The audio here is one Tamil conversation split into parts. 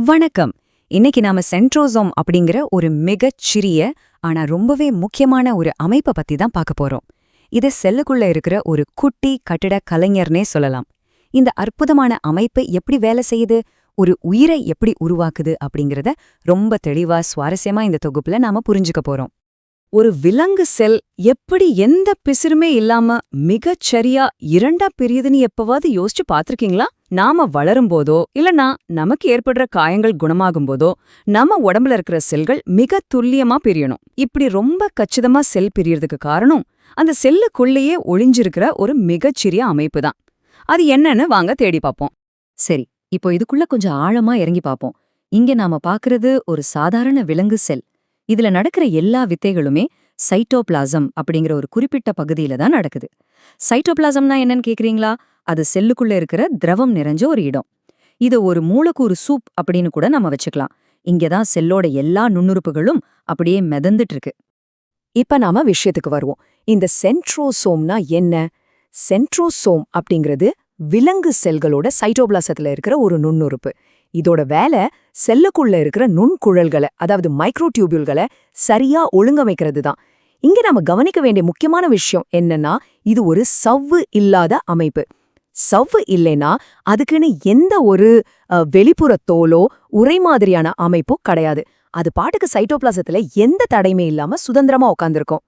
வணக்கம். இன்னைக்கு நாம சென்ட்ரோசோம் அப்படிங்கிற ஒரு மிகச் சிறிய ஆனா ரொம்பவே முக்கியமான ஒரு அமைப்பை பத்தி தான் பார்க்க போறோம். இது செல்லுக்குள்ள இருக்கிற ஒரு குட்டி கட்டிட கலைஞர்னே சொல்லலாம். இந்த அற்புதமான அமைப்பு எப்படி வேலை செய்யுது, ஒரு உயிரை எப்படி உருவாக்குது அப்படிங்கறத ரொம்ப தெளிவா சுவாரஸ்யமா இந்த தொகுப்புல நாம புரிஞ்சுக்க போறோம். ஒரு விலங்கு செல் எப்படி எந்த பிசிறுமே இல்லாம மிகச் சரியா இரண்டா பிரியுதுன்னு எப்பவாவது யோசிச்சு பாத்திருக்கீங்களா? நாம வளரும் போதோ இல்லனா நமக்கு ஏற்படுற காயங்கள் குணமாகும் போதோ நம்ம உடம்புல இருக்கிற செல்கள் மிக துல்லியமா பிரியணும். இப்படி ரொம்ப கச்சிதமா செல் பிரியறதுக்கு காரணம் அந்த செல்லுக்குள்ளேயே ஒளிஞ்சிருக்கிற ஒரு மிகச்சிறிய அமைப்பு தான். அது என்னன்னு வாங்க தேடி பாப்போம். சரி, இப்போ இதுக்குள்ள கொஞ்சம் ஆழமா இறங்கி பாப்போம். இங்க நாம பாக்குறது ஒரு சாதாரண விலங்கு செல். இதுல நடக்கிற எல்லா வித்தைகளுமே சைட்டோபிளாசம் அப்படிங்கிற ஒரு குறிப்பிட்ட பகுதியில தான் நடக்குது. சைட்டோபிளாசம்னா என்னன்னு கேக்குறீங்களா? அது செல்லுக்குள்ள இருக்கிற திரவம் நிறைஞ்ச ஒரு இடம். இது ஒரு மூலக்கூறு சூப் அப்படின்னு கூட நம்ம வச்சுக்கலாம். இங்கதான் செல்லோட எல்லா நுண்ணுறுப்புகளும் அப்படியே மிதந்துட்டு இருக்கு. இப்ப நாம விஷயத்துக்கு வருவோம். இந்த சென்ட்ரோசோம்னா என்ன? சென்ட்ரோசோம் அப்படிங்கிறது விலங்கு செல்களோட சைட்டோபிளாசத்துல இருக்கிற ஒரு நுண்ணுறுப்பு. இதோட வேலை செல்லுக்குள்ள இருக்கிற நுண்குழல்களை, அதாவது மைக்ரோடியூபியூல்களை சரியா ஒழுங்கமைக்கிறது தான். இங்க நாம கவனிக்க வேண்டிய முக்கியமான விஷயம் என்னன்னா, இது ஒரு சவ்வு இல்லாத அமைப்பு. சவ்வு இல்லைன்னா அதுக்குன்னு எந்த ஒரு வெளிப்புற தோலோ உரை மாதிரியான அமைப்போ கிடையாது. அது பாட்டுக்கு சைட்டோபிளாசத்துல எந்த தடையுமே இல்லாம சுதந்திரமா உட்கார்ந்திருக்கும்.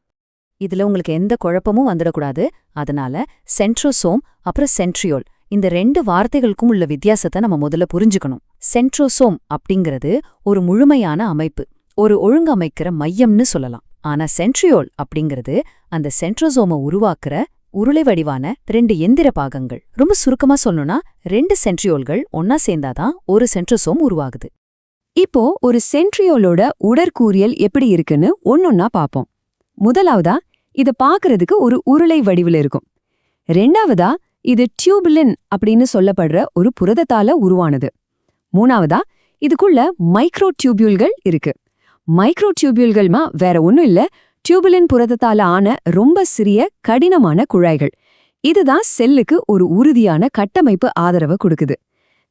இதுல உங்களுக்கு எந்த குழப்பமும் வந்துடக்கூடாது. அதனால சென்ட்ரோசோம் அப்புறம் சென்ட்ரியோல் இந்த ரெண்டு வார்த்தைகளுக்கும் உள்ள வித்தியாசத்தை நம்ம முதல்ல புரிஞ்சுக்கணும். சென்ட்ரோசோம் அப்படிங்கிறது ஒரு முழுமையான அமைப்பு, ஒரு ஒழுங்கமைக்கிற மையம்னு சொல்லலாம். ஆனா சென்ட்ரியோல் அப்படிங்கிறது அந்த சென்ட்ரோசோமை உருவாக்குற உருளை வடிவான ரெண்டு எந்திர பாகங்கள். ரொம்ப சுருக்கமா சொல்லணும்னா ரெண்டு சென்ட்ரியோல்கள் ஒன்னா சேர்ந்தாதான் ஒரு சென்ட்ரோசோம் உருவாகுது. இப்போ ஒரு சென்ட்ரியோலோட உடற்கூறியல் எப்படி இருக்குன்னு ஒன்னொன்னா பாப்போம். முதலாவதா இத பாக்குறதுக்கு ஒரு உருளை வடிவில் இருக்கும். ரெண்டாவதா இது டியூபுலின் அப்படின்னு சொல்லப்படுற ஒரு புரதத்தால உருவானது. மூணாவதா இதுக்குள்ள மைக்ரோ டியூபியூல்கள் இருக்கு. மைக்ரோ டியூபியூல்கள்மா வேற ஒன்னும் இல்ல, டியூபுலின் புரதத்தால ஆன ரொம்ப சிறிய கடினமான குழாய்கள். இதுதான் செல்லுக்கு ஒரு உறுதியான கட்டமைப்பு ஆதரவை கொடுக்குது.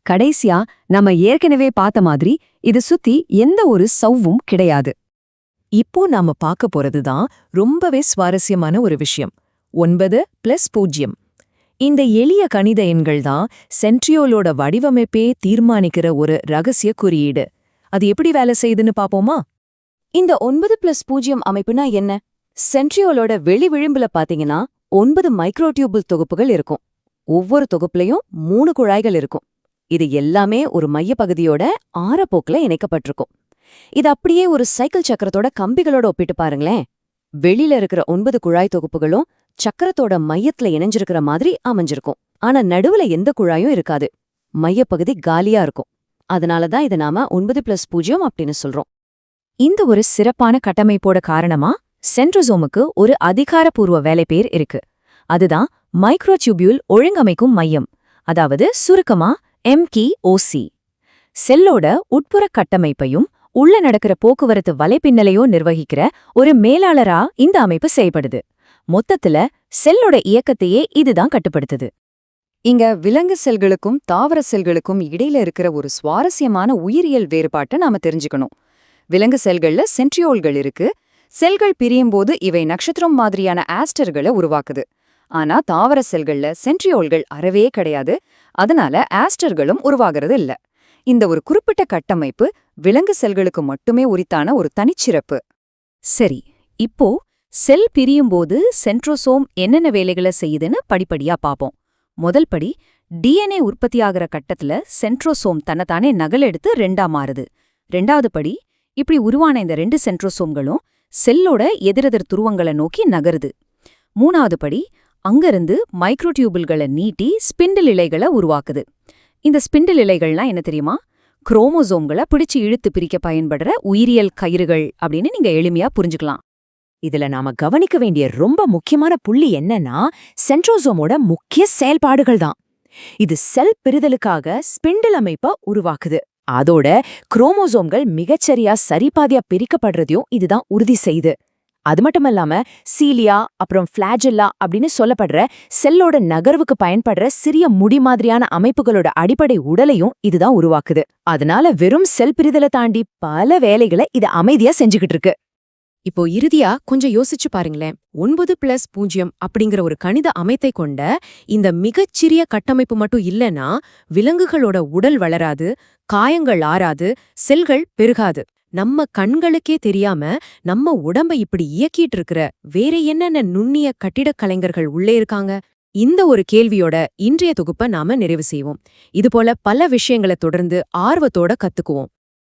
கடைசியா நம்ம ஏற்கனவே பார்த்த மாதிரி இது சுத்தி எந்த ஒரு சவ்வும் கிடையாது. இப்போ நாம பார்க்க போறதுதான் ரொம்பவே சுவாரஸ்யமான ஒரு விஷயம். 9+0. இந்த எளிய கணித எண்கள் தான் சென்ட்ரியோலோட வடிவமைப்பே தீர்மானிக்கிற ஒரு ரகசிய குறியீடு. அது எப்படி வேலை செய்யுதுன்னு பாப்போமா? இந்த 9+0 அமைப்புனா என்ன? சென்ட்ரியோலோட வெளி விளிம்புல பாத்தீங்கன்னா 9 மைக்ரோடியூபிள் தொகுப்புகள் இருக்கும். ஒவ்வொரு தொகுப்புலயும் 3 குழாய்கள் இருக்கும். இது எல்லாமே ஒரு மையப்பகுதியோட ஆரப்போக்குல இணைக்கப்பட்டிருக்கும். இது அப்படியே ஒரு சைக்கிள் சக்கரத்தோட கம்பிகளோட ஒப்பிட்டு பாருங்களேன். வெளியில இருக்கிற 9 குழாய் தொகுப்புகளும் சக்கரத்தோட மையத்துல இணைஞ்சிருக்கிற மாதிரி அமைஞ்சிருக்கும். ஆனா நடுவுல எந்த குழாயும் இருக்காது. மையப்பகுதி காலியா இருக்கும். அதனாலதான் இதை நாம 9+0 அப்படின்னு சொல்றோம். இந்த ஒரு சிறப்பான கட்டமைப்போட காரணமா சென்ட்ரோசோமுக்கு ஒரு அதிகாரப்பூர்வ வேலைப்பேர் இருக்கு. அதுதான் மைக்ரோடியூபியூல் ஒழுங்கமைக்கும் மையம், அதாவது சுருக்கமா MKOC. செல்லோட உட்புற கட்டமைப்பையும் உள்ள நடக்கிற போக்குவரத்து வலைப்பின்னலையோ நிர்வகிக்கிற ஒரு மேலாளரா இந்த அமைப்பு செயல்படுது. மொத்தத்துல செல்லோட இயக்கத்தையே இதுதான் கட்டுப்படுத்துது. இங்க விலங்கு செல்களுக்கும் தாவர செல்களுக்கும் இடையில இருக்கிற ஒரு சுவாரஸ்யமான உயிரியல் வேறுபாட்டை நாம தெரிஞ்சுக்கணும். விலங்கு செல்கள்ல சென்ட்ரியோல்கள் இருக்கு. செல்கள் பிரியும் போது இவை நட்சத்திரம் மாதிரியான ஆஸ்டர்களை உருவாக்குது. ஆனா தாவர செல்கள்ல சென்ட்ரியோல்கள் அறவே கிடையாது. அதனால ஆஸ்டர்களும் உருவாகிறது இல்ல. இந்த ஒரு குறிப்பிட்ட கட்டமைப்பு விலங்கு செல்களுக்கு மட்டுமே உரித்தான ஒரு தனிச்சிறப்பு. சரி, இப்போ செல் பிரியும்போது சென்ட்ரோசோம் என்னென்ன வேலைகளை செய்யுதுன்னு படிப்படியா பாப்போம். முதல் படி, DNA உற்பத்தியாகிற கட்டத்துல சென்ட்ரோசோம் தன்னைத்தானே நகலெடுத்து ரெண்டா மாறுது. ரெண்டாவது படி, இப்படி உருவான இந்த 2 சென்ட்ரோசோம்களும் செல்லோட எதிரெதிர் துருவங்களை நோக்கி நகருது. மூணாவது படி, அங்கிருந்து மைக்ரோடியூபிள்களை நீட்டி ஸ்பிண்டில் இழைகளை உருவாக்குது. இந்த ஸ்பிண்டில் இழைகள்னா என்ன தெரியுமா? குரோமோசோம்களை பிடிச்சு இழுத்து பிரிக்க பயன்படுற உயிரியல் கயிறுகள் அப்படின்னு நீங்க எளிமையா புரிஞ்சுக்கலாம். இதுல நாம கவனிக்க வேண்டிய ரொம்ப முக்கியமான புள்ளி என்னன்னா, சென்ட்ரோசோமோட முக்கிய செயல்பாடுகள் தான். இது செல் பிரிதலுக்காக ஸ்பிண்டில் அமைப்பை உருவாக்குது. அதோட குரோமோசோம்கள் மிகச்சரியா சரிபாதியா பிரிக்கப்படுறதையும் இதுதான் உறுதி செய்யுது. அது மட்டுமல்லாம சீலியா அப்புறம் ஃபிளாஜெல்லா அப்படின்னு சொல்லப்படுற செல்லோட நகர்வுக்கு பயன்படுற சிறிய முடி மாதிரியான அமைப்புகளோட அடிப்படை உடலையும் இதுதான் உருவாக்குது. அதனால வெறும் செல் பிரிதலை தாண்டி பல வேலைகளை இது அமைதியா செஞ்சுக்கிட்டு இருக்கு. இப்போ இறுதியா கொஞ்சம் யோசிச்சு பாருங்களேன். 9+0 அப்படிங்கிற ஒரு கணித அமைத்தை கொண்ட இந்த மிகச்சிறிய கட்டமைப்பு மட்டும் இல்லைன்னா விலங்குகளோட உடல் வளராது, காயங்கள் ஆறாது, செல்கள் பெருகாது. நம்ம கண்களுக்கே தெரியாம நம்ம உடம்ப இப்படி இயக்கிட்டு இருக்கிற வேற என்னென்ன நுண்ணிய கட்டிடக் கலைஞர்கள் உள்ளே இருக்காங்க? இந்த ஒரு கேள்வியோட இன்றைய தொகுப்பை நாம நிறைவு செய்வோம். இதுபோல பல விஷயங்களை தொடர்ந்து ஆர்வத்தோட கத்துக்குவோம்.